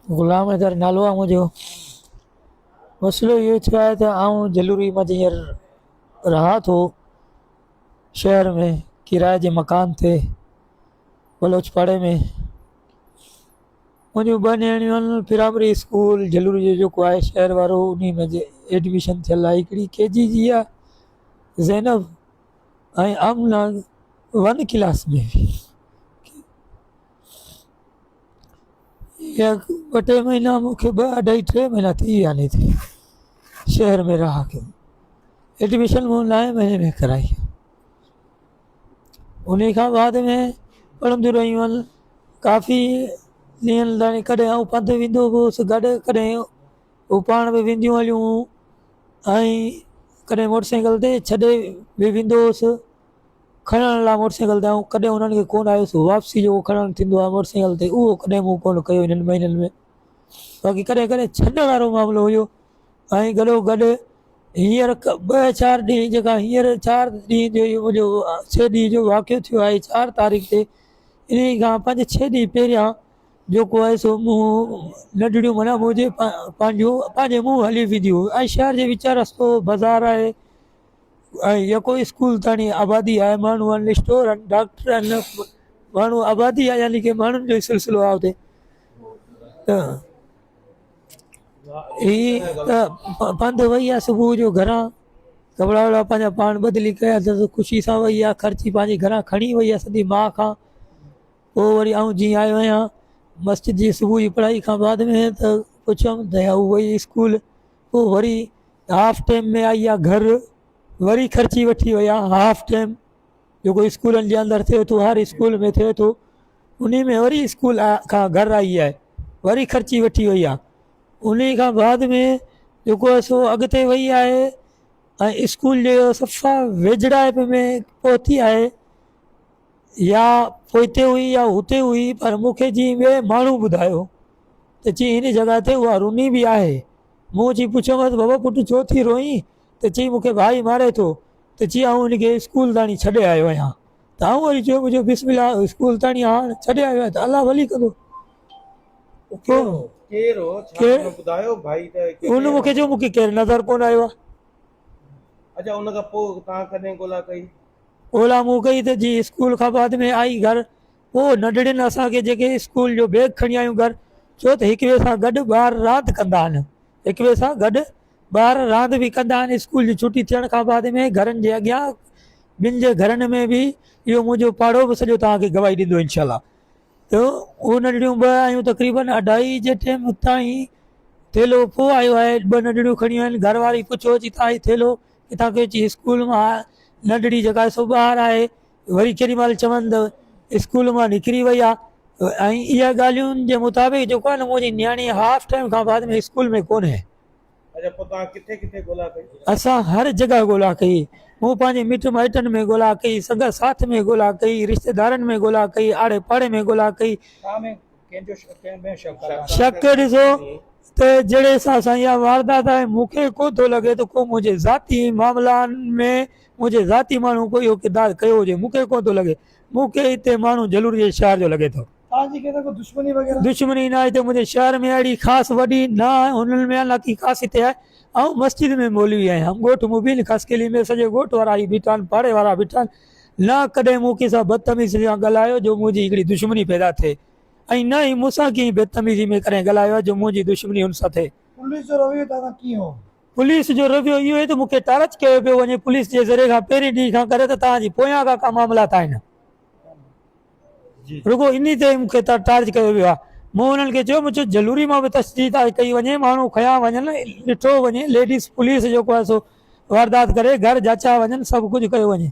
गुलाम हैदर नालो आहे मुंहिंजो। मसइलो इहो थियो आहे त आउं जलूरी में हींअर रहां थो शहर में किराए जे मकान ते बलोचपाड़े में। मुंहिंजूं ॿ नियाणियूं आहिनि प्राइमरी स्कूल जलूरी जो जेको आहे शहर वारो उन में एडमिशन थियल आहे। हिकिड़ी KG जी आहे ज़ैनब ऐं आमना 1 क्लास में। इहा 2-3 महीना मूंखे 2-2.5-3 महीना थी विया आहिनि हिते शहर में रहा के। एडमिशन मूं 9 महीने में कराई। उन खां बाद में पढ़ंदियूं रहियूं आहिनि काफ़ी ॾींहंनि ताईं। कॾहिं आउं पंधु वेंदो हुउसि गॾु, कॾहिं हू पाण बि वेंदियूं हलियूं ऐं कॾहिं मोटरसाइकिल ते छॾे बि वेंदो हुउसि खणण लाइ मोटरसाइकिल ते। ऐं कॾहिं उन्हनि खे कोन आयुसि वापसी जो खणणु थींदो आहे मोटरसाइकिल ते, उहो कॾहिं मूं कोन कयो हिननि महीननि में। बाक़ी कॾहिं कॾहिं छॾण वारो मामिलो हुयो। ऐं गॾो गॾु हींअर 2-4 ॾींहं जेका हींअर 4 ॾींहं जो इहो मुंहिंजो 6 ॾींहं जो वाक़ियो थियो आहे 4 तारीख़ ते। इन खां 5-6 ॾींहं पहिरियां जेको आहे सो मूं नंढड़ियूं माना मुंहिंजे पंहिंजे मुंहुं हली वेंदियूं ऐं शहर जे विच रस्तो बाज़ार आहे ऐं यको स्कूल ताणी आबादी आहे, माण्हू आहिनि, स्टोर आहिनि, डॉक्टर आहिनि, माण्हू आबादी आहे, यानी की माण्हुनि जो ई सिलसिलो आहे हुते। त पंधु वई आहे सुबुह जो घरां कपिड़ा वपिड़ा पंहिंजा पाण बदिली कया त ख़ुशी सां वई आहे, ख़र्ची पंहिंजे घरां खणी वई आहे सॼी माउ खां। पोइ वरी आउं जीअं आयो आहियां मस्जिद जी सुबुह जी पढ़ाई खां बाद में त पुछियमि त हू वई स्कूल। पोइ वरी हाफ टाइम में आई आहे घर, वरी ख़र्ची वठी वई आहे हाफ टाइम जेको स्कूलनि जे अंदरि थिए थो, हर स्कूल में थिए थो, उन में वरी स्कूल खां घर आई आहे, वरी ख़र्ची वठी वई आहे। उन खां बाद में जेको आहे सो अॻिते वई आहे ऐं स्कूल जो सफ़ा वेझड़ाइप में पहुती आहे, या पोइ हिते हुई या हुते हुई, पर मूंखे जीअं ॿिए माण्हू ॿुधायो त चई हिन जॻह ते उहा रुनी बि आहे। मूं चई पुछियोमांसि बाबा पुटु छो थी रोई? त चई मूंखे भाई मारे थो। त चई आउं हुनखे स्कूल ताणी छॾे आयो आहियां। त आउं वरी चयो मुंहिंजो बिस्मिल्ला स्कूल ताणी हाणे छॾे आयो आहियां त अलाह भली कंदो। उन मूंखे चयो मूंखे केरु नज़र कोन आयो आहे। अच्छा, उन खां पोइ तव्हां कॾहिं ॻोल्हा कई? ॻोल्हा मूं कई त जी स्कूल खां बाद में आई घर। पोइ नंढड़ियुनि असांखे जेके स्कूल जो बैग खणी आयूं घर, छो त हिक ॿिए सां गॾु ॿार रांदि कंदा आहिनि, हिक ॿिए सां गॾु ॿार रांदि बि कंदा आहिनि। स्कूल जी छुटी थियण खां बाद में घरनि जे अॻियां ॿिनि जे घरनि में बि इहो मुंहिंजो पाड़ो बि सॼो तव्हांखे गवाही ॾींदो इनशाला। त उहे नंढड़ियूं 2 आहियूं तक़रीबन 2:30 जे टाइम ताईं थेलो पोइ आयो आहे। 2 नंढड़ियूं खणियूं आहिनि, घर वारी पुछो अची तव्हां ही थेलो किथां कयो? अची स्कूल मां। नंढड़ी जेका सो ॿाहिरि आहे, वरी केॾी महिल चवनि त स्कूल मां निकिरी वई आहे। ऐं इहा ॻाल्हियुनि जे मुताबिक़ जेको आहे न मुंहिंजी नियाणी हाफ टाइम खां बाद में स्कूल में कोन्हे। अच्छा, पोइ तव्हां किथे किथे ॻोल्हा कई? असां हर जॻह ॻोल्हा कई। मूं पंहिंजे मिट माइटनि में ॻोल्हा कई, सगा साथ में ॻोल्हा कई, रिश्तेदारनि में ॻोल्हा कई, आड़े पाड़े में ॻोल्हा कई। शक ॾिसो त जहिड़े हिसाब सां इहा वारदात आहे मूंखे कोन थो लॻे त को मुंहिंजे ज़ाती मामलानि में मुंहिंजे ज़ाती माण्हू कोई इहो किरदारु कयो हुजे, मूंखे कोन थो लॻे। मूंखे हिते माण्हू जलूर जे शहर जो लॻे थो। दुश्मनी न आहे हिते मुंहिंजे शहर में अहिड़ी ख़ासि वॾी न आहे, हुननि में अलाह की ख़ासि हिते आहे। ऐं मस्जिद में मौलवी आहियां, ॻोठ मुबीन खसकेली में सॼे ॻोठ वारा ई बीठा आहिनि, पाड़े वारा बीठा आहिनि। न कॾहिं मूं कंहिंसां बदतमीज़ी सां ॻाल्हायो जो मुंहिंजी हिकिड़ी दुश्मनी पैदा थिए, ऐं न ई मूंसां कंहिं बदतमीज़ी में कॾहिं ॻाल्हायो आहे जो मुंहिंजी दुश्मनी हुन सां थिए। पुलिस जो रवैयो इहो आहे त मूंखे टारच कयो पियो वञे पुलिस जे ज़रिए खां पहिरीं ॾींहं खां करे त तव्हांजी पोयां का मामलात आहिनि, रुगो इन ते मूंखे टार्च कयो वियो आहे। मूं हुननि खे चयो मुंहिंजो जलूरी मां बि तस्दीक कई वञे, माण्हू खया वञनि, ॾिठो वञे, लेडीज़ पुलिस जेको आहे सो वारदात करे घर जाचा वञनि, सभु कुझु कयो वञे।